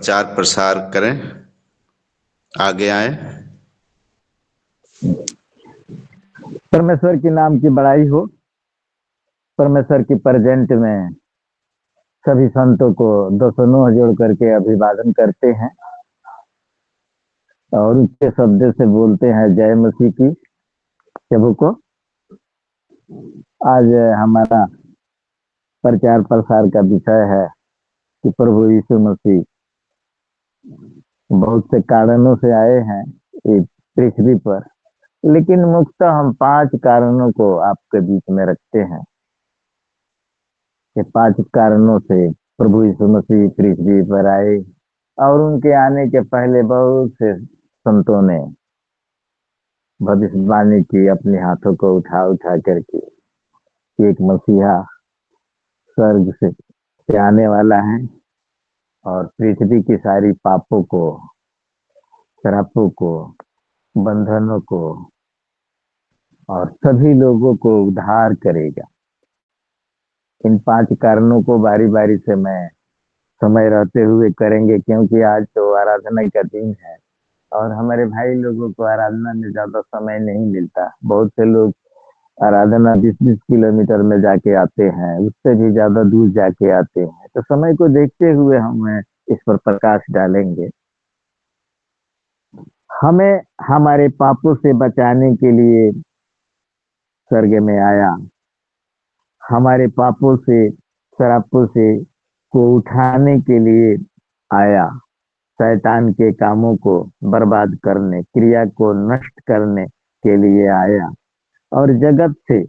प्रचार प्रसार करें, आगे आए। परमेश्वर के नाम की बड़ाई हो। परमेश्वर की प्रेजेंट में सभी संतों को दो नोह जोड़ करके अभिवादन करते हैं और उसके शब्द से बोलते हैं जय मसीह की। प्रभु को आज हमारा प्रचार प्रसार का विषय है कि प्रभु यीशु मसीह बहुत से कारणों से आए हैं इस पृथ्वी पर, लेकिन मुख्यतः हम 5 कारणों को आपके बीच में रखते हैं। ये 5 कारणों से प्रभु यीशु मसीह पृथ्वी पर आए और उनके आने के पहले बहुत से संतों ने भविष्यवाणी की अपने हाथों को उठा उठा करके एक मसीहा स्वर्ग से आने वाला है और पृथ्वी की सारी पापों को, श्रापों को, बंधनों को और सभी लोगों को उद्धार करेगा। इन 5 कारणों को बारी बारी से मैं समय रहते हुए करेंगे, क्योंकि आज तो आराधना का दिन है और हमारे भाई लोगों को आराधना में ज्यादा समय नहीं मिलता। बहुत से लोग आराधना 20-20 किलोमीटर में जाके आते हैं, उससे भी ज्यादा दूर जाके आते हैं। तो समय को देखते हुए हम इस पर प्रकाश डालेंगे। हमें हमारे पापों से बचाने के लिए स्वर्ग में आया, हमारे पापों से, श्रापों से को उठाने के लिए आया, शैतान के कामों को बर्बाद करने, क्रिया को नष्ट करने के लिए आया और जगत से,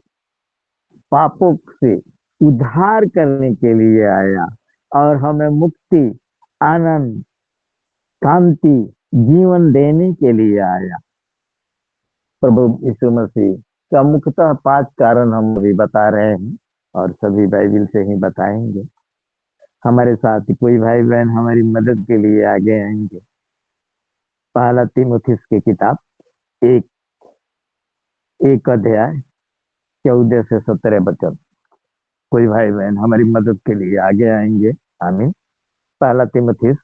पापों से उद्धार करने के लिए आया और हमें मुक्ति, आनंद, शांति, जीवन देने के लिए आया। प्रभु यीशु मसीह का मुख्यतः 5 कारण हम अभी बता रहे हैं और सभी बाइबल से ही बताएंगे। हमारे साथ कोई भाई बहन हमारी मदद के लिए आगे आएंगे। पहला तीमुथियुस की किताब 1 अध्याय 14 से 17 वचन। कोई भाई बहन हमारी मदद के लिए आगे आएंगे। आमीन। पहला तीमुथियुस,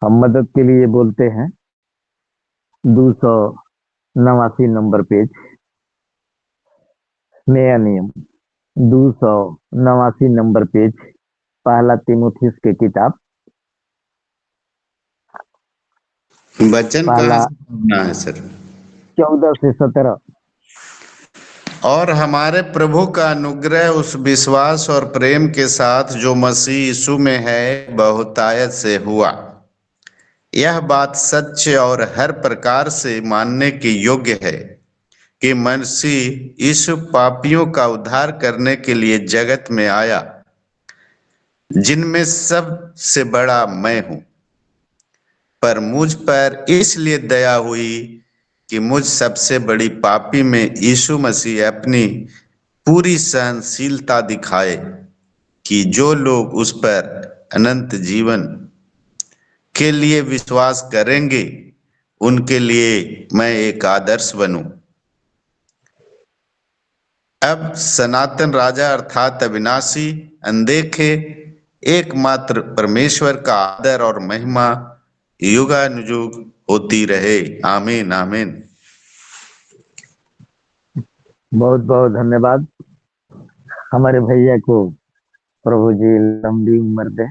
हम मदद के लिए बोलते हैं 289 नंबर पेज, नया नियम 289 नंबर पेज, पहला तीमुथियुस की किताब। वचन कहाँ से पढ़ना है सर? 14 से 17। और हमारे प्रभु का अनुग्रह उस विश्वास और प्रेम के साथ जो मसीह यीशु में है बहुतायत से हुआ। यह बात सच और हर प्रकार से मानने के योग्य है कि मसीह यीशु पापियों का उद्धार करने के लिए जगत में आया, जिनमें सबसे बड़ा मैं हूँ। पर मुझ पर इसलिए दया हुई कि मुझ सबसे बड़ी पापी में यीशु मसीह अपनी पूरी सहनशीलता दिखाए कि जो लोग उस पर अनंत जीवन के लिए विश्वास करेंगे उनके लिए मैं एक आदर्श बनूं। अब सनातन राजा अर्थात अविनाशी, अनदेखे, एकमात्र परमेश्वर का आदर और महिमा युगानुयुग होती रहे। आमीन आमीन। बहुत बहुत धन्यवाद। हमारे भैया को प्रभु जी लंबी उम्र दे,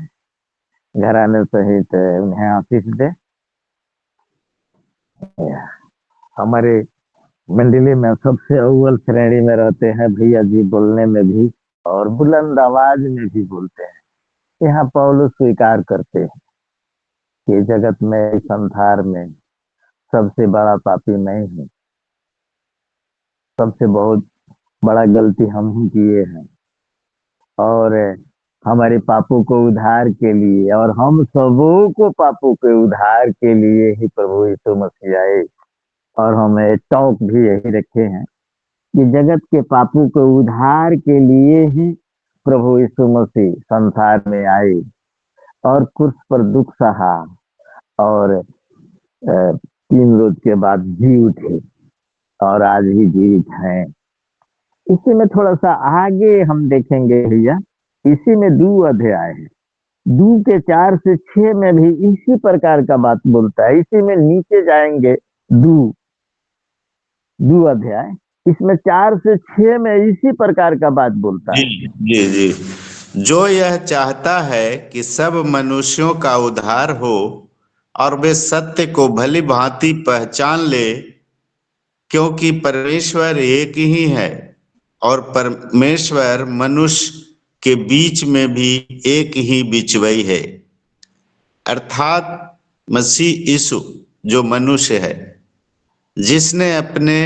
घराने सहित उन्हें आशीष दे। हमारे मंडली में सबसे अव्वल श्रेणी में रहते हैं भैया जी, बोलने में भी और बुलंद आवाज में भी बोलते हैं। यहाँ पौलुस स्वीकार करते हैं कि जगत में, संसार में सबसे बड़ा पापी मैं हूँ। सबसे बहुत बड़ा गलती हम ही किए हैं और हमारे पापों को उद्धार के लिए और हम सबों को पापों के उद्धार के लिए ही प्रभु यीशु मसीह आए। और हमें टॉक भी यही रखे हैं कि जगत के पापों के उद्धार के लिए ही प्रभु यीशु मसीह संसार में आए और क्रूस पर दुख सहा और 3 रोज के बाद जी उठे और आज भी जीवित हैं। इसी में थोड़ा सा आगे हम देखेंगे भैया, इसी में 2 अध्याय है। दू के 4 से 6 में भी इसी प्रकार का बात बोलता है। इसी में नीचे जाएंगे दू दू अध्याय, इसमें 4 से 6 में इसी प्रकार का बात बोलता है। जी जी जी। जो यह चाहता है कि सब मनुष्यों का उद्धार हो और वे सत्य को भली भांति पहचान ले, क्योंकि परमेश्वर एक ही है और परमेश्वर मनुष्य के बीच में भी एक ही बिचवई है, अर्थात मसीह यीशु जो मनुष्य है, जिसने अपने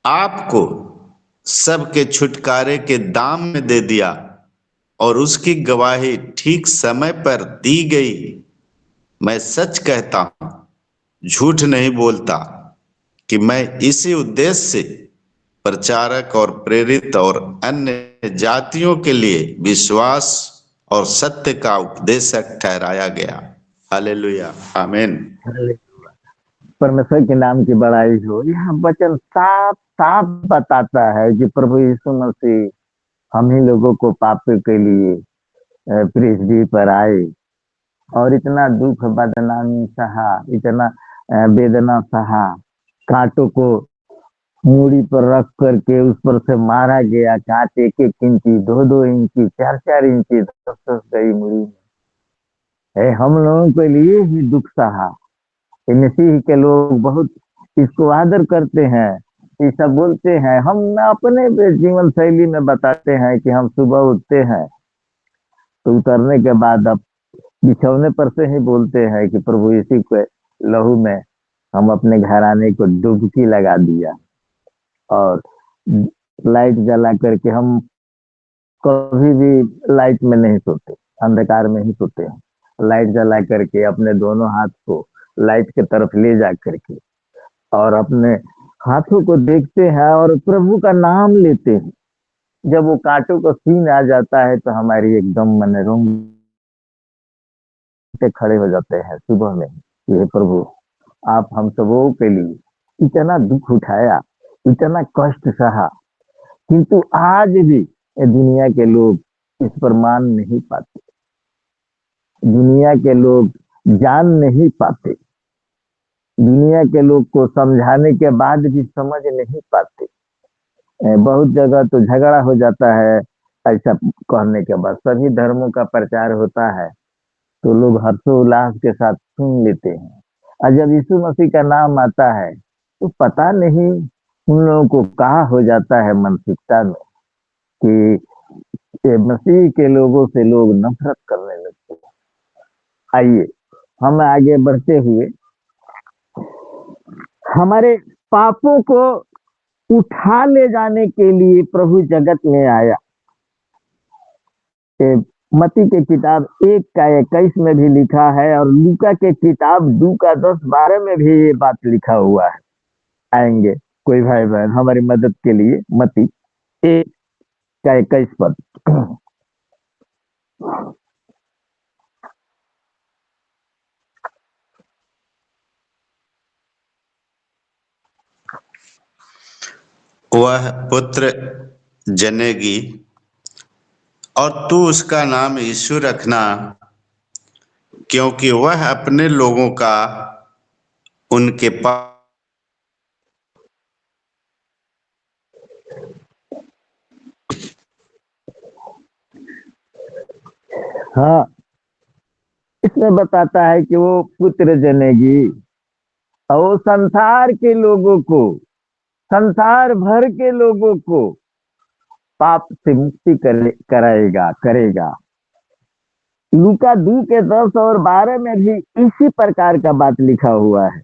आप को सबके छुटकारे के दाम में दे दिया और उसकी गवाही ठीक समय पर दी गई। मैं सच कहता हूं, झूठ नहीं बोलता, कि मैं इसी उद्देश्य से प्रचारक और प्रेरित और अन्य जातियों के लिए विश्वास और सत्य का उपदेशक ठहराया गया। हालेलुया, आमीन। परमेश्वर के नाम की बड़ाई हो। यह वचन साफ साफ बताता है कि प्रभु यीशु मसीह हम ही लोगों को पाप के लिए पृथ्वी पर आए और इतना दुख बदनामी सहा, इतना वेदना सहा, कांटों को मूड़ी पर रख करके उस पर से मारा गया। कांट 1-1 इंची, 2-2 इंची, 4-4 इंची 10-10 गई मूड़ी में। हम लोगों के लिए ही दुख सहा। मसीह के लोग बहुत इसको आदर करते हैं, ये सब बोलते हैं। हम अपने जीवन शैली में बताते हैं कि हम सुबह उठते हैं तो उतरने के बाद अब बिछौने पर से ही बोलते हैं कि प्रभु यीशु के लहू में हम अपने घराने को डुबकी लगा दिया। और लाइट जला करके हम कभी भी लाइट में नहीं सोते, अंधकार में ही सोते हैं। लाइट जला करके अपने दोनों हाथ को लाइट के तरफ ले जा करके और अपने हाथों को देखते हैं और प्रभु का नाम लेते हैं। जब वो कांटों का सीन आ जाता है तो हमारी एकदम मन रोंगटे खड़े हो जाते हैं सुबह में। ये प्रभु, आप हम सबों के लिए इतना दुख उठाया, इतना कष्ट सहा, किंतु आज भी ये दुनिया के लोग इस पर मान नहीं पाते, दुनिया के लोग जान नहीं पाते, दुनिया के लोग को समझाने के बाद भी समझ नहीं पाते। बहुत जगह तो झगड़ा हो जाता है ऐसा कहने के बाद। सभी धर्मों का प्रचार होता है तो लोग हर्षोल्लास के साथ सुन लेते हैं, और जब यीशु मसीह का नाम आता है तो पता नहीं उन लोगों को कहा हो जाता है मानसिकता में कि मसीह के लोगों से लोग नफरत करने लगते हैं। आइए हम आगे बढ़ते हुए, हमारे पापों को उठा ले जाने के लिए प्रभु जगत में आया। मत्ती के किताब 1:21 में भी लिखा है और लूका के किताब 2:10-12 में भी ये बात लिखा हुआ है। आएंगे कोई भाई बहन हमारी मदद के लिए। मत्ती 1:21 पद। वह पुत्र जनेगी और तू उसका नाम यीशु रखना, क्योंकि वह अपने लोगों का उनके पास हाँ, इसमें बताता है कि वो पुत्र जनेगी और वो संसार के लोगों को, संसार भर के लोगों को पाप से मुक्ति करेगा। लूका 2:10-12 में भी इसी प्रकार का बात लिखा हुआ है।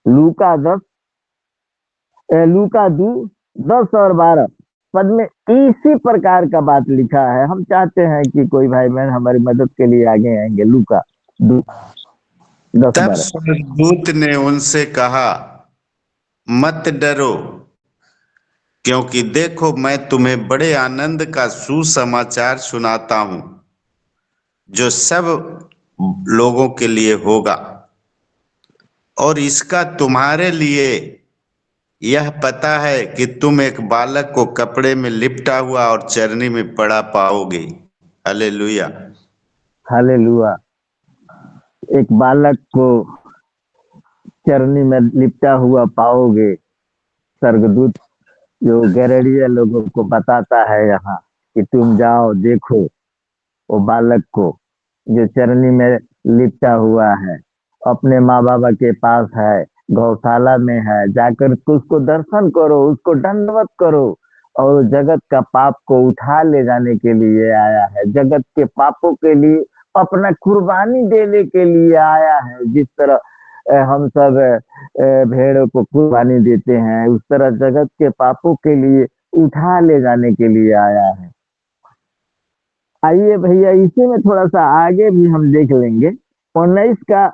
लूका 2:10-12 पद में इसी प्रकार का बात लिखा है। हम चाहते हैं कि कोई भाई बहन हमारी मदद के लिए आगे आएंगे। लूका 2:10-12। तब स्वर्गदूत ने उनसे कहा, मत डरो, क्योंकि देखो मैं तुम्हें बड़े आनंद का सुसमाचार सुनाता हूं, जो सब लोगों के लिए होगा। और इसका तुम्हारे लिए यह पता है कि तुम एक बालक को कपड़े में लिपटा हुआ और चरनी में पड़ा पाओगे। हालेलुया। हालेलुया। एक बालक को चरनी में लिपटा हुआ पाओगे। स्वर्गदूत जो गैरेडिया लोगों को बताता है यहाँ कि तुम जाओ देखो वो बालक को जो चरनी में लिपटा हुआ है, अपने माँ बाबा के पास है, गौशाला में है, जाकर उसको दर्शन करो, उसको दंडवत करो। और जगत का पाप को उठा ले जाने के लिए आया है, जगत के पापों के लिए अपना कुर्बानी देने के लिए आया है। जिस तरह हम सब भेड़ को कुर्बानी देते हैं, उस तरह जगत के पापों के लिए उठा ले जाने के लिए आया है। आइए भैया, इसी में थोड़ा सा आगे भी हम देख लेंगे। 19 का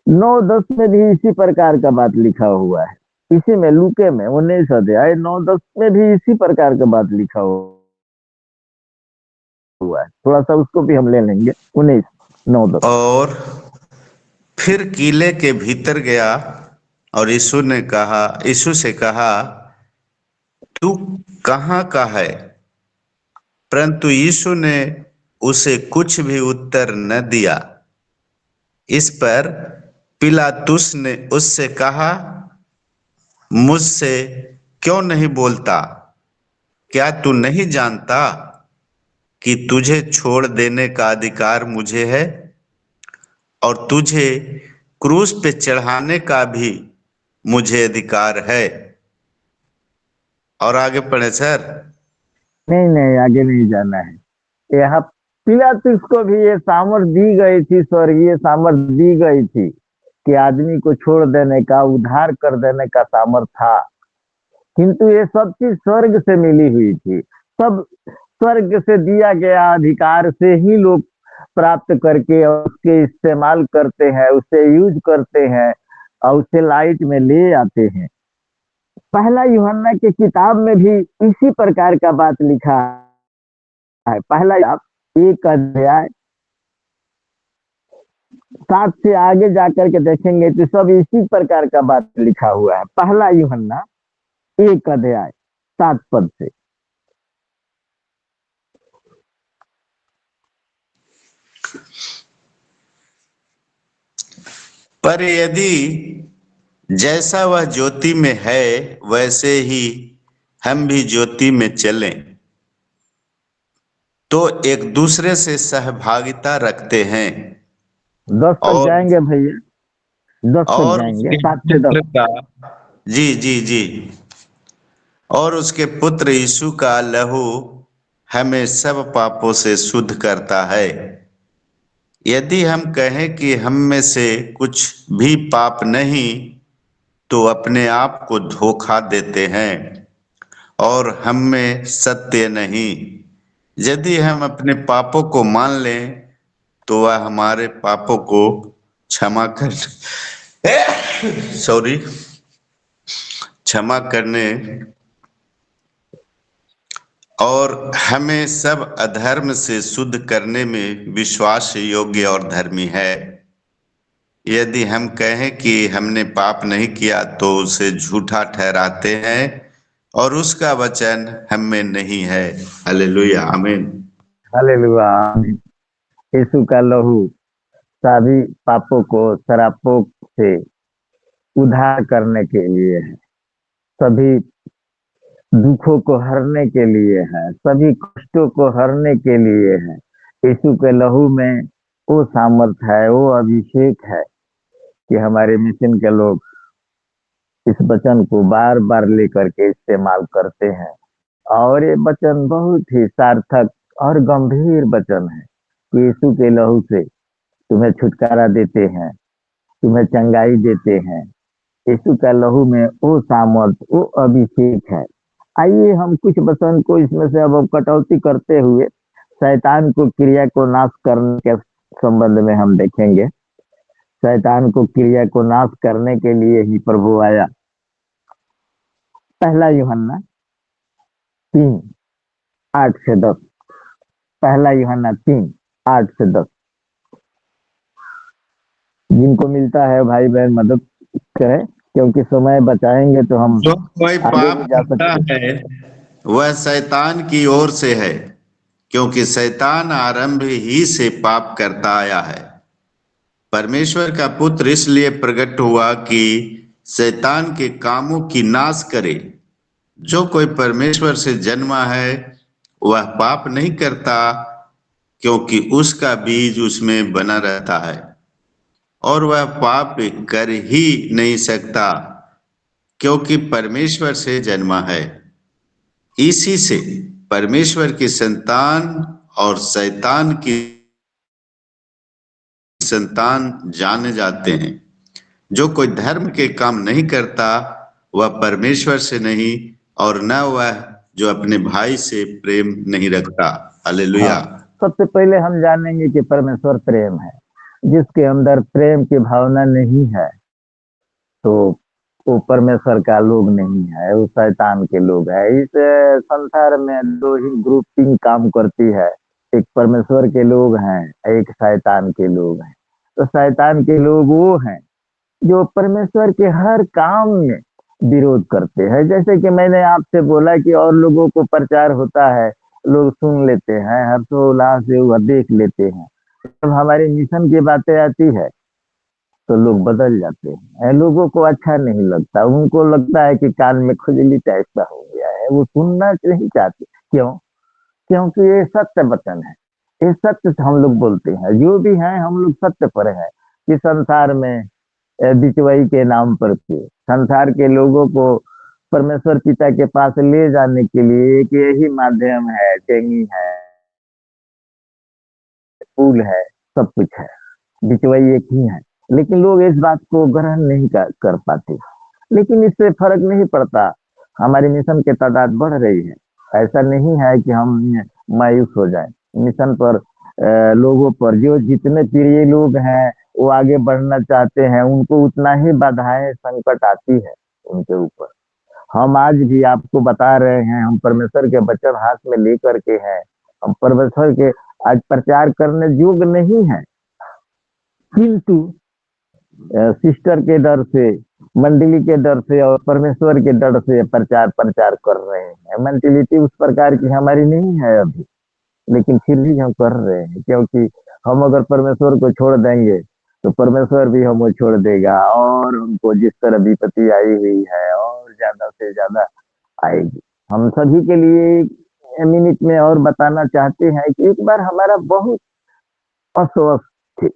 9-10 में भी इसी प्रकार का बात लिखा हुआ है। इसी में लूके में 19 अध्याय 9-10 में भी इसी प्रकार का बात लिखा हुआ है। थोड़ा सा उसको भी हम ले लेंगे। 19:9-10। और फिर किले के भीतर गया और यीशु से कहा, तू कहाँ का है? परंतु यीशु ने उसे कुछ भी उत्तर न दिया। इस पर पिलातुस ने उससे कहा, मुझसे क्यों नहीं बोलता? क्या तू नहीं जानता कि तुझे छोड़ देने का अधिकार मुझे है और तुझे क्रूस पे चढ़ाने का भी मुझे अधिकार है? और आगे पढ़े सर। नहीं नहीं, आगे नहीं जाना है। यहाँ पिलातुस को भी ये सामर्थ दी गई थी, स्वर्गीय सामर्थ दी गई थी कि आदमी को छोड़ देने का, उद्धार कर देने का सामर्थ था। किंतु ये सब चीज स्वर्ग से मिली हुई थी। सब स्वर्ग से दिया गया अधिकार से ही लोग प्राप्त करके और उसके इस्तेमाल करते हैं, उसे यूज करते हैं और उसे लाइट में ले आते हैं। पहला यूहन्ना की किताब में भी इसी प्रकार का बात लिखा है। पहला 1 अध्याय 7 से आगे जाकर के देखेंगे तो सब इसी प्रकार का बात लिखा हुआ है। पहला यूहन्ना 1 अध्याय 7 पद से। पर यदि जैसा वह ज्योति में है वैसे ही हम भी ज्योति में चलें तो एक दूसरे से सहभागिता रखते हैं 10 तक और जाएंगे भैया, 10 तक जाएंगे, उसके 7 से 10। पुत्र का जी जी जी और उसके पुत्र यीशु का लहू हमें सब पापों से शुद्ध करता है। यदि हम कहें कि हम में से कुछ भी पाप नहीं तो अपने आप को धोखा देते हैं और हम में सत्य नहीं। यदि हम अपने पापों को मान लें तो वह हमारे पापों को क्षमा कर क्षमा करने और हमें सब अधर्म से शुद्ध करने में विश्वास योग्य और धर्मी है। यदि हम कहें कि हमने पाप नहीं किया तो उसे झूठा ठहराते हैं और उसका वचन हम में नहीं है। हालेलुया, आमीन। हालेलुया, आमीन। यीशु का लहू सभी पापों को, शरापों से उद्धार करने के लिए है, सभी दुखों को हरने के लिए है, सभी कष्टों को हरने के लिए है। यीशु के लहू में वो सामर्थ है, वो अभिषेक है कि हमारे मिशन के लोग इस वचन को बार बार लेकर के इस्तेमाल करते हैं। और ये वचन बहुत ही सार्थक और गंभीर वचन है कि यीशु के लहू से तुम्हें छुटकारा देते हैं, तुम्हें चंगाई देते हैं। यीशु का लहू में वो सामर्थ, वो अभिषेक है। आइए हम कुछ वचन को इसमें से अब कटौती करते हुए शैतान को क्रिया को नाश करने के संबंध में हम देखेंगे। शैतान को क्रिया को नाश करने के लिए ही प्रभु आया। पहला यूहन्ना 3:8-10। पहला यूहन्ना 3:8-10। जिनको मिलता है भाई बहन मदद करें, क्योंकि समय बचाएंगे तो हम जो कोई आगे पाप भी जा करता सकते। है वह शैतान की ओर से है, क्योंकि शैतान आरंभ ही से पाप करता आया है। परमेश्वर का पुत्र इसलिए प्रकट हुआ कि शैतान के कामों की नाश करे। जो कोई परमेश्वर से जन्मा है वह पाप नहीं करता, क्योंकि उसका बीज उसमें बना रहता है, और वह पाप कर ही नहीं सकता, क्योंकि परमेश्वर से जन्मा है। इसी से परमेश्वर की संतान और शैतान की संतान जाने जाते हैं। जो कोई धर्म के काम नहीं करता वह परमेश्वर से नहीं, और न वह जो अपने भाई से प्रेम नहीं रखता। हालेलुया। हाँ, सबसे पहले हम जानेंगे कि परमेश्वर प्रेम है। जिसके अंदर प्रेम की भावना नहीं है तो वो परमेश्वर का लोग नहीं है, वो शैतान के लोग है। इस संसार में दो ही ग्रुपिंग काम करती है, एक परमेश्वर के लोग हैं, एक शैतान के लोग हैं। तो शैतान के लोग वो हैं जो परमेश्वर के हर काम में विरोध करते हैं। जैसे कि मैंने आपसे बोला कि और लोगों को प्रचार होता है, लोग सुन लेते हैं, हर्षोल्लास से वह देख लेते हैं। जब हमारी मिशन की बातें आती है तो लोग बदल जाते हैं। लोगों को अच्छा नहीं लगता, उनको लगता है कि कान में खुजली टाइप का हो गया है, वो सुनना नहीं चाहते। क्यों? क्योंकि ये सत्य वचन है, ये सत्य से हम लोग बोलते हैं। जो भी है हम लोग सत्य पर हैं कि संसार में बिचवाई के नाम पर के संसार के लोगों को परमेश्वर पिता के पास ले जाने के लिए एक यही माध्यम है, टेंगी है, पुल है, सब कुछ है, बिचवाई एक ही है। लेकिन लोग इस बात को ग्रहण नहीं कर पाते। लेकिन इससे फर्क नहीं पड़ता, हमारी मिशन की तादाद बढ़ रही है। ऐसा नहीं है कि हम मायूस हो जाए। मिशन पर लोगों पर जो जितने प्रिय लोग हैं वो आगे बढ़ना चाहते हैं, उनको उतना ही बाधाएं संकट आती है उनके ऊपर। हम आज भी आपको बता रहे हैं, हम परमेश्वर के वचन हाथ में लेकर के हैं। हम परमेश्वर के आज प्रचार करने योग्य नहीं है, किंतु सिस्टर के डर से, मंडली के डर से और परमेश्वर के डर से प्रचार प्रचार कर रहे हैं। मेंटेलिटी उस प्रकार की हमारी नहीं है अभी, लेकिन फिर भी हम कर रहे हैं, क्योंकि हम अगर परमेश्वर को छोड़ देंगे तो परमेश्वर भी हमें छोड़ देगा, और हमको जिस तरह विपत्ति आई हुई है और ज्यादा से ज्यादा आएगी। हम सभी के लिए एक मिनट में और बताना चाहते हैं कि एक बार हमारा बहुत अस्वस्थ थे।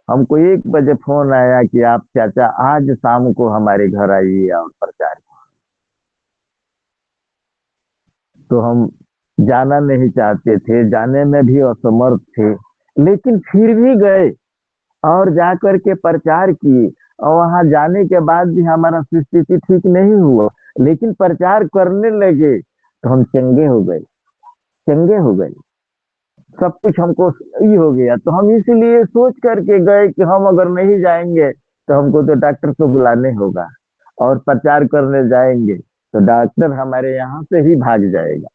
हमको 1 बजे फोन आया कि आप चाचा आज शाम को हमारे घर आइए और प्रचार कीजिए। तो हम जाना नहीं चाहते थे, जाने में भी असमर्थ थे, लेकिन फिर भी गए और जा कर के प्रचार किए। और वहां जाने के बाद भी हमारा स्थिति ठीक नहीं हुआ, लेकिन प्रचार करने लगे तो हम चंगे हो गए, चंगे हो गए। सब कुछ हमको सही हो गया। तो हम इसीलिए सोच करके गए कि हम अगर नहीं जाएंगे तो हमको तो डॉक्टर को बुलाने होगा, और प्रचार करने जाएंगे तो डॉक्टर हमारे यहाँ से ही भाग जाएगा।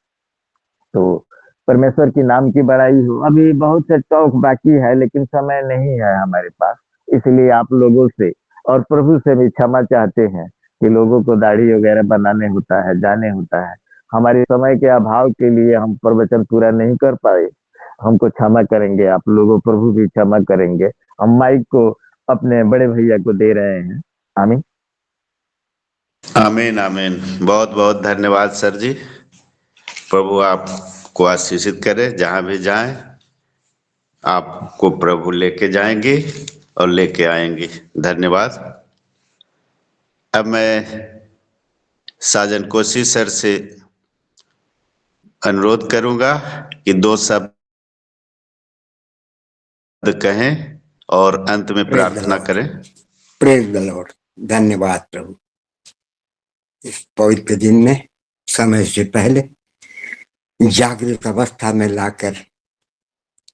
तो परमेश्वर की नाम की बड़ाई हो। अभी बहुत से टॉक बाकी है, लेकिन समय नहीं है हमारे पास। इसलिए आप लोगों से और प्रभु से भी क्षमा चाहते हैं कि लोगों को दाढ़ी वगैरह बनाने होता है, जाने होता है। हमारे समय के अभाव के लिए हम प्रवचन पूरा नहीं कर पाए, हमको क्षमा करेंगे आप लोगों, प्रभु भी क्षमा करेंगे। हम माइक को अपने बड़े भैया को दे रहे हैं। आमीन। आमीन आमीन। बहुत बहुत धन्यवाद सर जी। प्रभु आपको आशीषित करे। जहाँ भी जाएं आपको प्रभु लेके जाएंगे और लेके आएंगे। धन्यवाद। अब मैं साजन कोशी सर से अनुरोध करूंगा कि 2 शब्द कहें और अंत में प्रेज द प्रार्थना लॉर्ड, करें। Praise the Lord. धन्यवाद प्रभु। इस पवित्र दिन में समय से पहले जागृत अवस्था में लाकर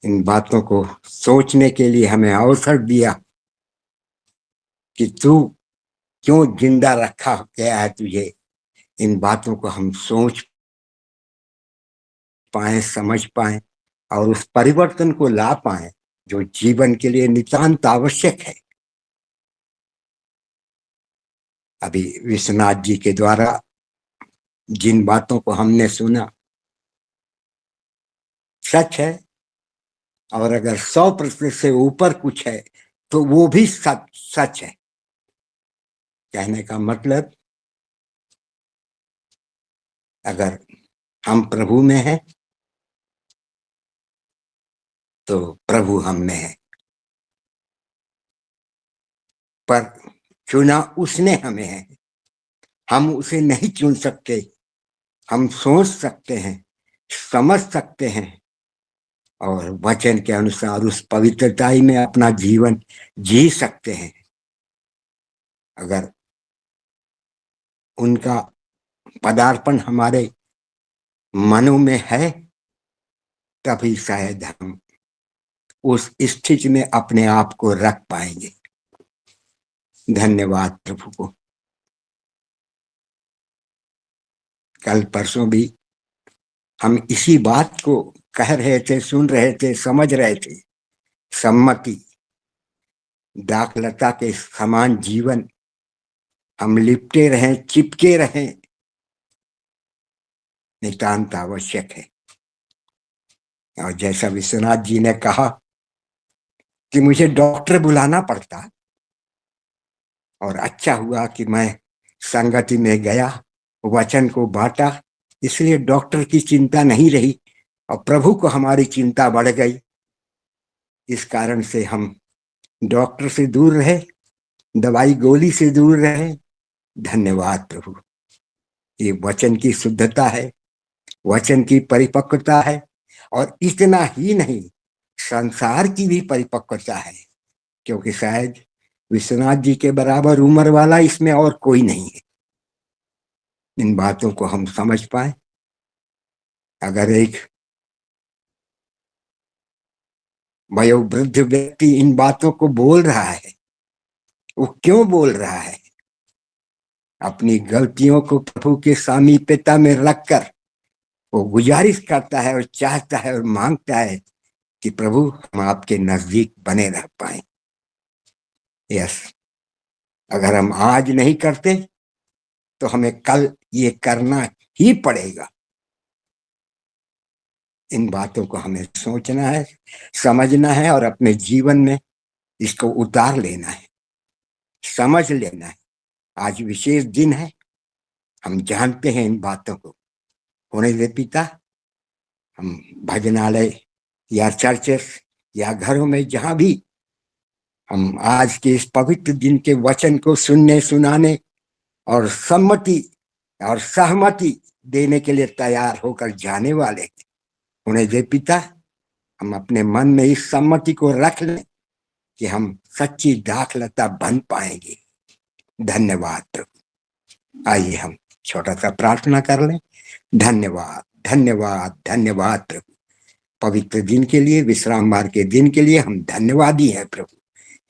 इन बातों को सोचने के लिए हमें अवसर दिया कि तू क्यों जिंदा रखा गया है तुझे। इन बातों को हम सोच पाए, समझ पाए और उस परिवर्तन को ला पाए जो जीवन के लिए नितांत आवश्यक है। अभी विश्वनाथ जी के द्वारा जिन बातों को हमने सुना, सच है, और अगर 100% से ऊपर कुछ है तो वो भी सच है। कहने का मतलब, अगर हम प्रभु में हैं तो प्रभु हम में है, पर चुना उसने हमें है। हम उसे नहीं चुन सकते। हम सोच सकते हैं, समझ सकते हैं और वचन के अनुसार उस पवित्रताई में अपना जीवन जी सकते हैं। अगर उनका पदार्पण हमारे मनों में है तभी शायद हम उस स्थिति में अपने आप को रख पाएंगे। धन्यवाद प्रभु को। कल परसों भी हम इसी बात को कह रहे थे, सुन रहे थे, समझ रहे थे। सम्मति, दाखलता के समान जीवन हम लिपटे रहें, चिपके रहें, नितांत आवश्यक है। और जैसा विश्वनाथ जी ने कहा कि मुझे डॉक्टर बुलाना पड़ता, और अच्छा हुआ कि मैं संगति में गया, वचन को बांटा, इसलिए डॉक्टर की चिंता नहीं रही और प्रभु को हमारी चिंता बढ़ गई। इस कारण से हम डॉक्टर से दूर रहे, दवाई गोली से दूर रहे। धन्यवाद प्रभु। ये वचन की शुद्धता है, वचन की परिपक्वता है, और इतना ही नहीं, संसार की भी परिपक्वता है, क्योंकि शायद विश्वनाथ जी के बराबर उम्र वाला इसमें और कोई नहीं है। इन बातों को हम समझ पाए। अगर एक वयोवृद्ध व्यक्ति इन बातों को बोल रहा है, वो क्यों बोल रहा है? अपनी गलतियों को प्रभु के सामीप्यता में रखकर वो गुजारिश करता है और चाहता है और मांगता है कि प्रभु हम आपके नजदीक बने रह पाए। यस, अगर हम आज नहीं करते तो हमें कल ये करना ही पड़ेगा। इन बातों को हमें सोचना है, समझना है और अपने जीवन में इसको उतार लेना है, समझ लेना है। आज विशेष दिन है, हम जानते हैं इन बातों को। होने दे पिता, हम भजनालय या चर्चेस या घरों में जहां भी हम आज के इस पवित्र दिन के वचन को सुनने, सुनाने और सम्मति और सहमति देने के लिए तैयार होकर जाने वाले, उन्हें दे पिता, हम अपने मन में इस सम्मति को रख लें कि हम सच्ची दाखलता बन पाएंगे। धन्यवाद प्रभु। आइए हम छोटा सा प्रार्थना कर लें। धन्यवाद, धन्यवाद, धन्यवाद प्रभु। पवित्र दिन के लिए, विश्राम वार के दिन के लिए हम धन्यवादी हैं प्रभु।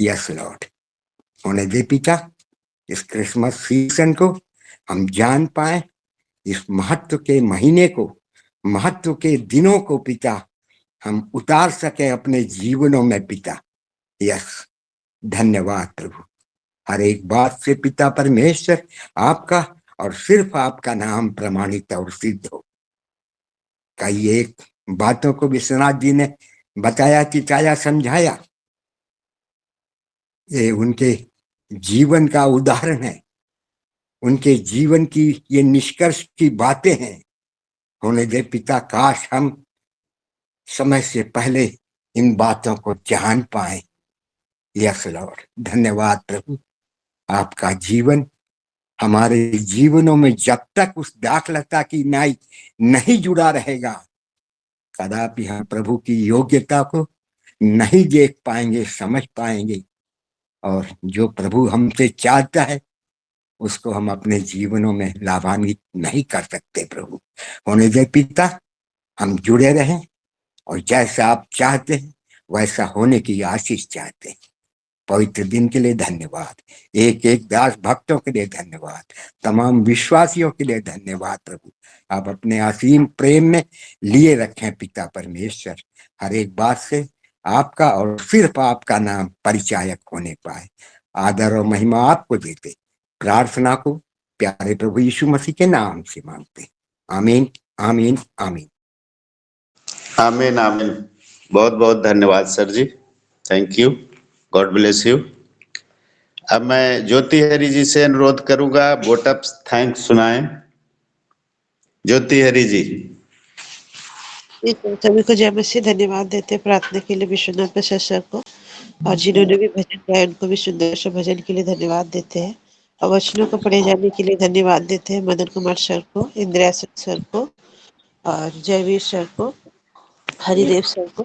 Yes Lord. होने दे पिता, इस क्रिसमस सीजन को हम जान पाए, इस महत्व के महीने को, महत्व के दिनों को पिता हम उतार सके अपने जीवनों में पिता। यस, धन्यवाद प्रभु। हर एक बात से पिता परमेश्वर आपका और सिर्फ आपका नाम प्रमाणित और सिद्ध हो। कई एक बातों को विश्वनाथ जी ने बताया, चिताया, समझाया। ये उनके जीवन का उदाहरण है, उनके जीवन की ये निष्कर्ष की बातें हैं। होने दे पिता, काश हम समय से पहले इन बातों को जान पाए। यस लॉर्ड, धन्यवाद प्रभु। आपका जीवन हमारे जीवनों में जब तक उस दाखलता की नाई नहीं जुड़ा रहेगा, कदापि हम प्रभु की योग्यता को नहीं देख पाएंगे, समझ पाएंगे, और जो प्रभु हमसे चाहता है उसको हम अपने जीवनों में लाभान्वित नहीं कर सकते प्रभु। होने दे पिता, हम जुड़े रहें और जैसा आप चाहते हैं वैसा होने की आशीष चाहते हैं। पवित्र दिन के लिए धन्यवाद, एक एक दास भक्तों के लिए धन्यवाद, तमाम विश्वासियों के लिए धन्यवाद प्रभु। आप अपने असीम प्रेम में लिए रखें पिता परमेश्वर। हर एक बात से आपका और सिर्फ आपका नाम परिचायक होने पाए। आदर और महिमा आपको देते। प्रार्थना को प्यारे प्रभु यीशु मसीह के नाम से मांगते। आमीन, आमीन, आमीन। आमीन आमीन। बहुत बहुत धन्यवाद sir ji. Thank you. God bless you. अब मैं ज्योति हरी जी से अनुरोध करूंगा वोट ऑफ थैंक्स सुनाएं। ज्योति हरी जी। सभी को जय मसीह। धन्यवाद देते हैं प्रार्थना के लिए विश्वनाथ प्रसाद सर को, और जिन्होंने भी भजन गाया उनको भी सुंदर से भजन के लिए धन्यवाद देते हैं, और वचनों को पढ़े जाने के लिए धन्यवाद देते हैं मदन कुमार सर को, इंदिरा सर को, और जयवीर सर को, हरिदेव सर को।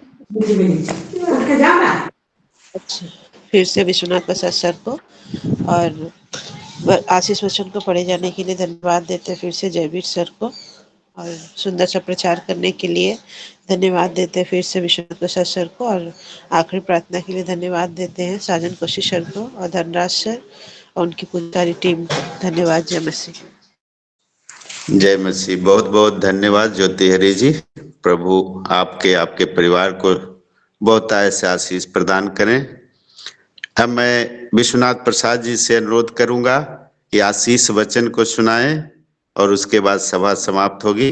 अच्छा, फिर से विश्वनाथ प्रसाद सर को, और आशीष वचन को पढ़े जाने के लिए धन्यवाद देते हैं फिर से जयवीर सर को, और सुंदर सा प्रचार करने के लिए धन्यवाद देते हैं फिर से विश्वनाथ प्रसाद सर को, और आखिरी प्रार्थना के लिए धन्यवाद देते हैं साजन कोशिश सर को और धनराज सर और उनकी पूरी सारी टीम को। धन्यवाद। जय मसीह। जय मसीह। बहुत बहुत धन्यवाद ज्योति हरी जी। प्रभु आपके आपके परिवार को बहुत ऐसे आशीष प्रदान करें। अब मैं विश्वनाथ प्रसाद जी से अनुरोध करूंगा कि आशीष वचन को सुनाएं और उसके बाद सभा समाप्त होगी।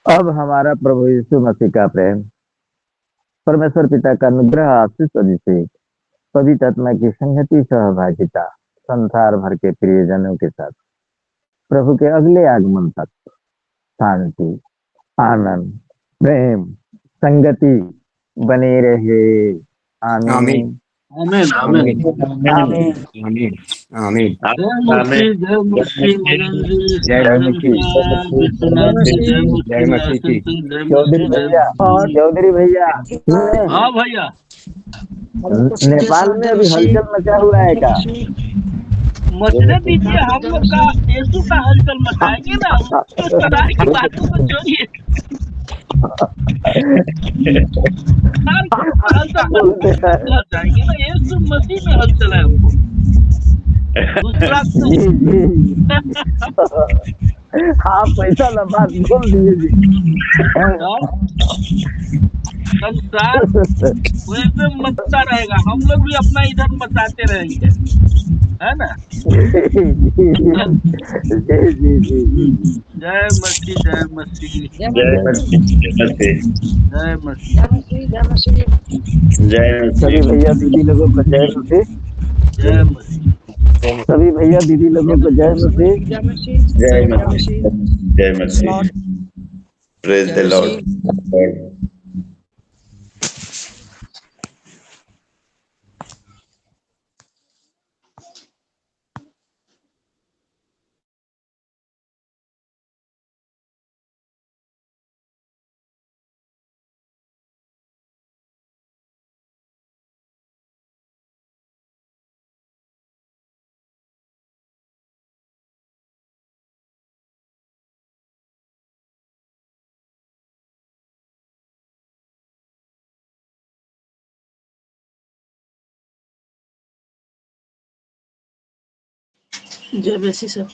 अब हमारा प्रभु यीशु मसीह का प्रेम, परमेश्वर पिता का अनुग्रह, आशीष अभिषेक, पवित्र आत्मा की संगति, सहभागिता संसार भर के प्रियजनों के साथ प्रभु के अगले आगमन तक शांति, आनंद, प्रेम, संगति बनी रहे। आमीन आमीन आमीन आमीन आमीन। आमीन आमीन। जय मसीह मदन जी, जय मसीह। विश्वनाथ जी, जय मसीह जी। चौधरी भैया, चौधरी भैया सुने, हाँ भैया, नेपाल में अभी हलचल मचा हुआ है का? मचने दीजिए, हम लोग का यीशु का हलचल मचाएंगे ना, उसको सराय की बातों को छोड़िए। हलचल मचाएंगे ना, यीशु मसीह में हलचल है हमको। दूसरा आप पैसा ना बात बोल दिए जी। संसार वैसे मचता रहेगा, हम लोग भी अपना इधर मचाते रहेंगे, है ना। जी जी जी। जय मसीह, जय मसीह, जय मसीह। जय मसीह, जय सभी भैया दीदी लोगों को जय मसीह। जय मसीह। सभी भैया दीदी लोगों को जय मसीह। जय मसीह। जय मसीह। Praise the Lord. जय मसीह सब।